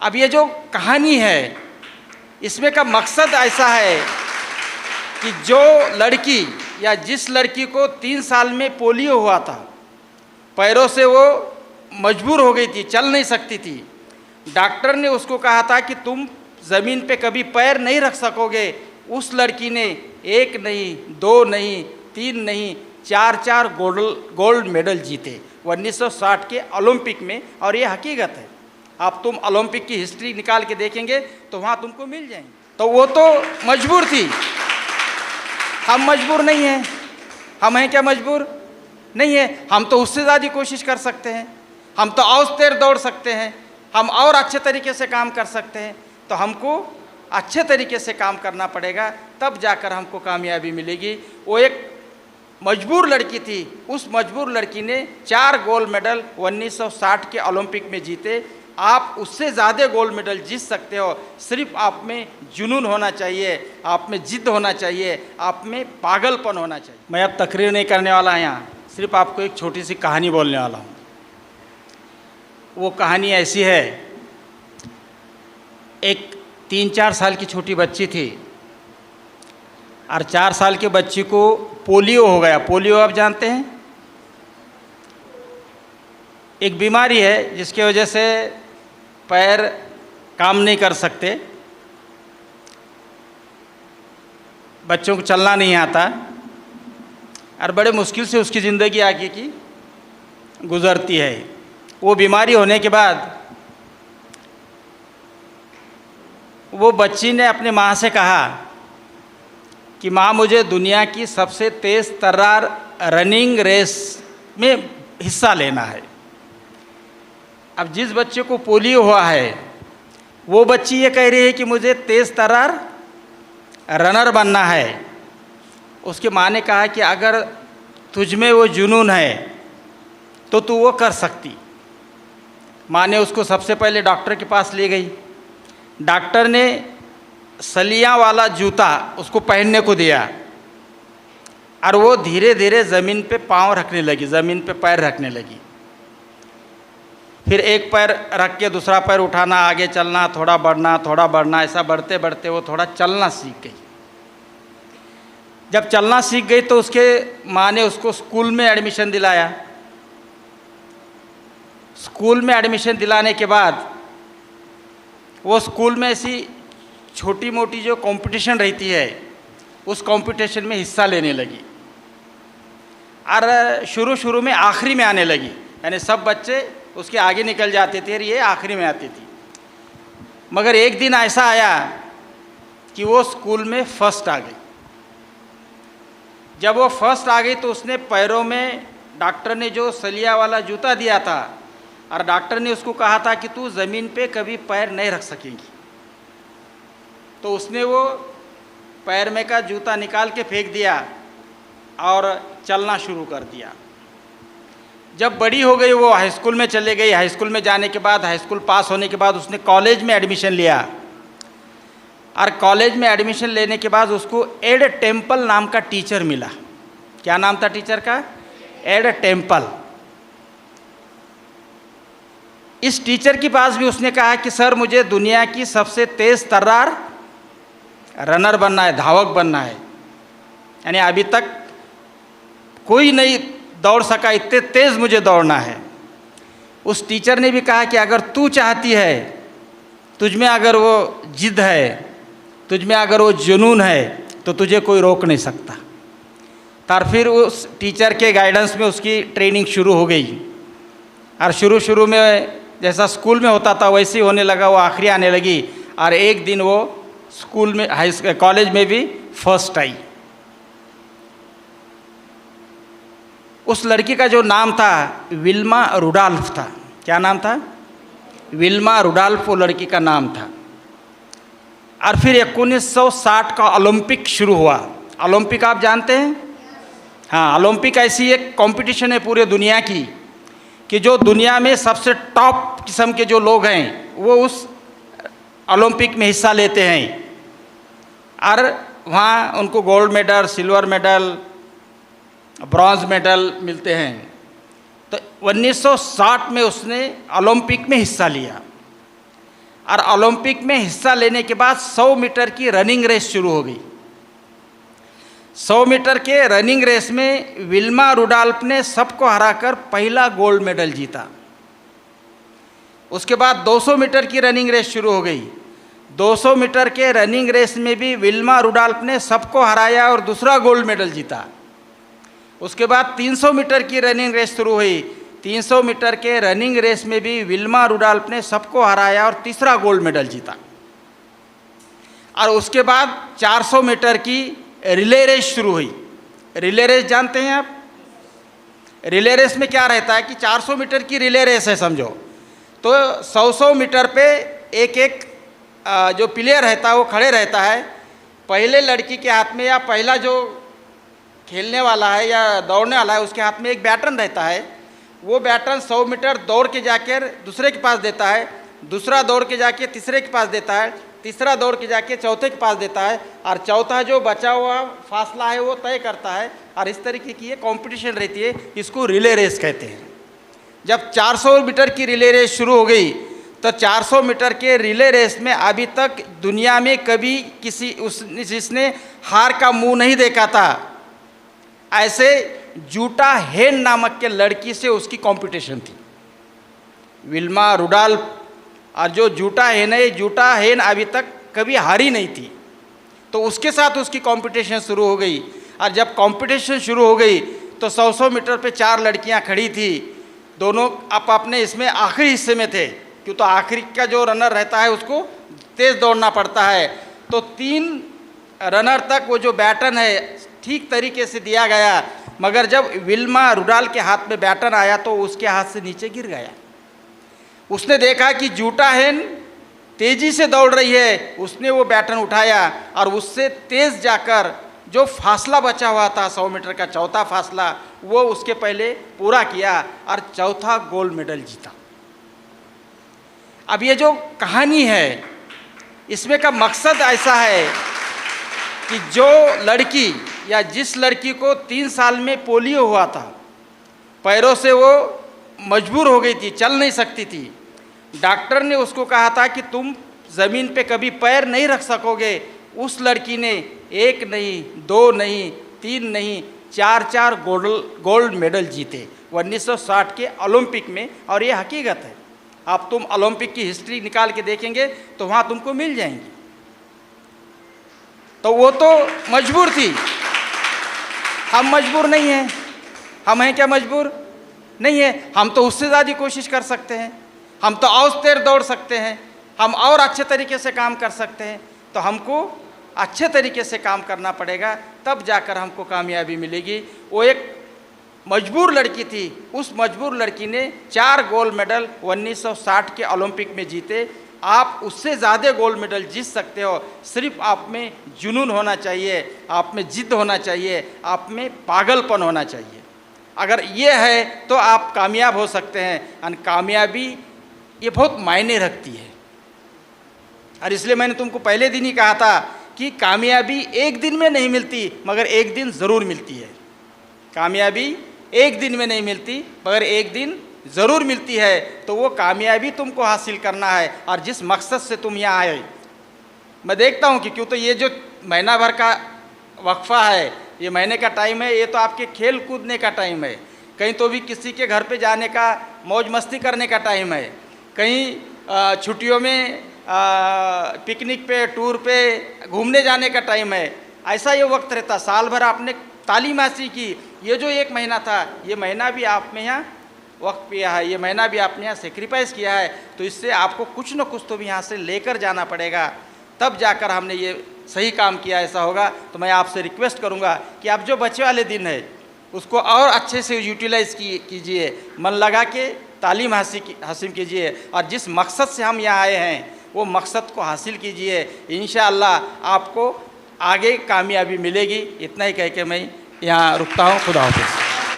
अब ये जो कहानी है, इसमें का मकसद ऐसा है कि जो लड़की या जिस लड़की को 3 साल में पोलियो हुआ था, पैरों से वो मजबूर हो गई थी, चल नहीं सकती थी, डॉक्टर ने उसको कहा था कि तुम ज़मीन पे कभी पैर नहीं रख सकोगे। उस लड़की ने 1 नहीं, 2 नहीं, 3 नहीं, 4 गोल्ड मेडल जीते 1960 के ओलंपिक में। और ये हकीकत है, आप तुम ओलंपिक की हिस्ट्री निकाल के देखेंगे तो वहाँ तुमको मिल जाएंगे। तो वो तो मजबूर थी, हम मजबूर नहीं हैं। हम हैं क्या मजबूर? नहीं है। हम तो उससे ज़्यादा कोशिश कर सकते हैं, हम तो और तेज दौड़ सकते हैं, हम और अच्छे तरीके से काम कर सकते हैं। तो हमको अच्छे तरीके से काम करना पड़ेगा, तब जाकर हमको कामयाबी मिलेगी। वो एक मजबूर लड़की थी, उस मजबूर लड़की ने 4 गोल्ड मेडल 1960 के ओलंपिक में जीते। आप उससे ज़्यादा गोल्ड मेडल जीत सकते हो, सिर्फ आप में जुनून होना चाहिए, आप में जिद होना चाहिए, आप में पागलपन होना चाहिए। मैं अब तकरीर नहीं करने वाला यहाँ, सिर्फ आपको एक छोटी सी कहानी बोलने वाला हूँ। वो कहानी ऐसी है, एक 3-4 साल की छोटी बच्ची थी और 4 साल के बच्ची को पोलियो हो गया। पोलियो आप जानते हैं, एक बीमारी है जिसकी वजह से पैर काम नहीं कर सकते, बच्चों को चलना नहीं आता और बड़े मुश्किल से उसकी ज़िंदगी आगे की गुज़रती है। वो बीमारी होने के बाद वो बच्ची ने अपने माँ से कहा कि माँ, मुझे दुनिया की सबसे तेज़ तर्रार रनिंग रेस में हिस्सा लेना है। अब जिस बच्चे को पोलियो हुआ है वो बच्ची ये कह रही है कि मुझे तेज़ तर्रार रनर बनना है। उसके माँ ने कहा कि अगर तुझ में वो जुनून है तो तू वो कर सकती। माँ ने उसको सबसे पहले डॉक्टर के पास ले गई। डॉक्टर ने सलियाँ वाला जूता उसको पहनने को दिया और वो धीरे धीरे ज़मीन पे पाँव रखने लगी, ज़मीन पे पैर रखने लगी। फिर एक पैर रख के दूसरा पैर उठाना, आगे चलना, थोड़ा बढ़ना, ऐसा बढ़ते बढ़ते वो थोड़ा चलना सीख गई। जब चलना सीख गई तो उसके माँ ने उसको स्कूल में एडमिशन दिलाया। स्कूल में एडमिशन दिलाने के बाद वो स्कूल में ऐसी छोटी मोटी जो कंपटीशन रहती है उस कंपटीशन में हिस्सा लेने लगी और शुरू में आखिरी में आने लगी, यानी सब बच्चे उसके आगे निकल जाते थे और ये आखिरी में आती थी। मगर एक दिन ऐसा आया कि वो स्कूल में फर्स्ट आ गई। जब वो फर्स्ट आ गई तो उसने पैरों में डॉक्टर ने जो सलिया वाला जूता दिया था और डॉक्टर ने उसको कहा था कि तू ज़मीन पे कभी पैर नहीं रख सकेंगी, तो उसने वो पैर में का जूता निकाल के फेंक दिया और चलना शुरू कर दिया। जब बड़ी हो गई वो हाई स्कूल में चले गई। हाई स्कूल में जाने के बाद, हाई स्कूल पास होने के बाद उसने कॉलेज में एडमिशन लिया और कॉलेज में एडमिशन लेने के बाद उसको एड टेम्पल नाम का टीचर मिला। क्या नाम था टीचर का? Add temple. इस टीचर के पास भी उसने कहा कि सर, मुझे दुनिया की सबसे तेज़ तर्रार रनर बनना है, धावक बनना है, यानी अभी तक कोई नहीं दौड़ सका, इतने तेज़ मुझे दौड़ना है। उस टीचर ने भी कहा कि अगर तू चाहती है, तुझ में अगर वो जिद है, तुझ में अगर वो जुनून है, तो तुझे कोई रोक नहीं सकता। तो फिर उस टीचर के गाइडेंस में उसकी ट्रेनिंग शुरू हो गई और शुरू में जैसा स्कूल में होता था वैसे ही होने लगा। वो आखिरी आने लगी और एक दिन वो स्कूल में, कॉलेज में भी फर्स्ट आई। उस लड़की का जो नाम था विल्मा रुडॉल्फ था। क्या नाम था? विल्मा रुडॉल्फ वो लड़की का नाम था। और फिर 1960 का ओलंपिक शुरू हुआ। ओलंपिक आप जानते हैं? हाँ, ओलंपिक ऐसी एक कंपटीशन है पूरे दुनिया की कि जो दुनिया में सबसे टॉप किस्म के जो लोग हैं वो उस ओलंपिक में हिस्सा लेते हैं और वहाँ उनको gold medal, silver medal, bronze medal मिलते हैं। तो 1960 में उसने ओलंपिक में हिस्सा लिया और ओलंपिक में हिस्सा लेने के बाद 100 मीटर की रनिंग रेस शुरू हो गई। 100 मीटर के रनिंग रेस में विल्मा रुडॉल्फ ने सबको हराकर पहला गोल्ड मेडल जीता। उसके बाद 200 मीटर की रनिंग रेस शुरू हो गई। 200 मीटर के रनिंग रेस में भी विल्मा रुडॉल्फ ने सबको हराया और दूसरा गोल्ड मेडल जीता। उसके बाद 300 मीटर की रनिंग रेस शुरू हुई। 300 मीटर के रनिंग रेस में भी विल्मा रुडॉल्फ ने सबको हराया और तीसरा गोल्ड मेडल जीता। और उसके बाद 400 मीटर की रिले रेस शुरू हुई। रिले रेस जानते हैं आप? रिले रेस में क्या रहता है कि 400 मीटर की रिले रेस है समझो, तो 100 मीटर पे एक एक जो प्लेयर रहता है वो खड़े रहता है। पहले लड़की के हाथ में या पहला जो खेलने वाला है या दौड़ने वाला है उसके हाथ में एक बैटन रहता है। वो बैटन 100 मीटर दौड़ के जाकर दूसरे के पास देता है, दूसरा दौड़ के जाके तीसरे के पास देता है, तीसरा दौड़ के जाके चौथे के पास देता है, और चौथा जो बचा हुआ फासला है वो तय करता है। और इस तरीके की ये कंपटीशन रहती है, इसको रिले रेस कहते हैं। जब 400 मीटर की रिले रेस शुरू हो गई तो 400 मीटर के रिले रेस में अभी तक दुनिया में कभी जिसने हार का मुंह नहीं देखा था, ऐसे जूटा हेन नामक के लड़की से उसकी कंपटीशन थी। विल्मा रुडॉल्फ और जो जूटा हेन है, जूटा हेन अभी तक कभी हारी नहीं थी, तो उसके साथ उसकी कंपटीशन शुरू हो गई। और जब कंपटीशन शुरू हो गई तो 100 मीटर पे 4 लड़कियां खड़ी थी, दोनों अपने इसमें आखिरी हिस्से में थे, क्यों तो आखिरी का जो रनर रहता है उसको तेज़ दौड़ना पड़ता है। तो 3 रनर तक वो जो बैटन है ठीक तरीके से दिया गया, मगर जब विल्मा रुडॉल्फ के हाथ में बैटन आया तो उसके हाथ से नीचे गिर गया। उसने देखा कि जूटा हेन तेजी से दौड़ रही है, उसने वो बैटन उठाया और उससे तेज जाकर जो फासला बचा हुआ था 100 मीटर का चौथा फासला, वो उसके पहले पूरा किया और चौथा गोल्ड मेडल जीता। अब ये जो कहानी है इसमें का मकसद ऐसा है कि जो लड़की या जिस लड़की को 3 साल में पोलियो हुआ था, पैरों से वो मजबूर हो गई थी, चल नहीं सकती थी, डॉक्टर ने उसको कहा था कि तुम ज़मीन पे कभी पैर नहीं रख सकोगे। उस लड़की ने 1 नहीं, 2 नहीं, 3 नहीं, 4 गोल्ड मेडल जीते 1960 के ओलंपिक में। और ये हकीकत है, आप तुम ओलंपिक की हिस्ट्री निकाल के देखेंगे तो वहाँ तुमको मिल जाएंगी। तो वो तो मजबूर थी, हम मजबूर नहीं हैं। हम हैं क्या मजबूर? नहीं है। हम तो उससे ज़्यादा कोशिश कर सकते हैं, हम तो और तेज दौड़ सकते हैं, हम और अच्छे तरीके से काम कर सकते हैं। तो हमको अच्छे तरीके से काम करना पड़ेगा, तब जाकर हमको कामयाबी मिलेगी। वो एक मजबूर लड़की थी, उस मजबूर लड़की ने 4 गोल्ड मेडल 1960 के ओलंपिक में जीते। आप उससे ज़्यादा गोल्ड मेडल जीत सकते हो, सिर्फ आप में जुनून होना चाहिए, आप में जिद्द होना चाहिए, आप में पागलपन होना चाहिए। अगर ये है तो आप कामयाब हो सकते हैं। और कामयाबी ये बहुत मायने रखती है। और इसलिए मैंने तुमको पहले दिन ही कहा था कि कामयाबी एक दिन में नहीं मिलती, मगर एक दिन ज़रूर मिलती है। कामयाबी एक दिन में नहीं मिलती, मगर एक दिन ज़रूर मिलती है। तो वो कामयाबी तुमको हासिल करना है। और जिस मकसद से तुम यहाँ आए, मैं देखता हूँ कि क्यों तो ये जो महीना भर का वक्फा है, ये महीने का टाइम है, ये तो आपके खेल कूदने का टाइम है, कहीं तो भी किसी के घर पे जाने का, मौज मस्ती करने का टाइम है, कहीं छुट्टियों में पिकनिक पे, टूर पे घूमने जाने का टाइम है। ऐसा ये वक्त रहता। साल भर आपने तालीम हासिल की, ये जो 1 महीना था, ये महीना भी आप में यहाँ वक्त किया है, ये महीना भी आपने यहाँ सेक्रीफाइस किया है। तो इससे आपको कुछ न कुछ तो भी यहाँ से लेकर जाना पड़ेगा, तब जाकर हमने ये सही काम किया, ऐसा होगा। तो मैं आपसे रिक्वेस्ट करूँगा कि आप जो बच्चे वाले दिन है उसको और अच्छे से यूटिलाइज़ कीजिए, मन लगा के तालीम हासिल कीजिए, और जिस मकसद से हम यहाँ आए हैं वो मकसद को हासिल कीजिए। इंशाअल्लाह आपको आगे कामयाबी मिलेगी। इतना ही कह के मैं यहाँ रुकता हूँ। खुदा हाफ़िज़।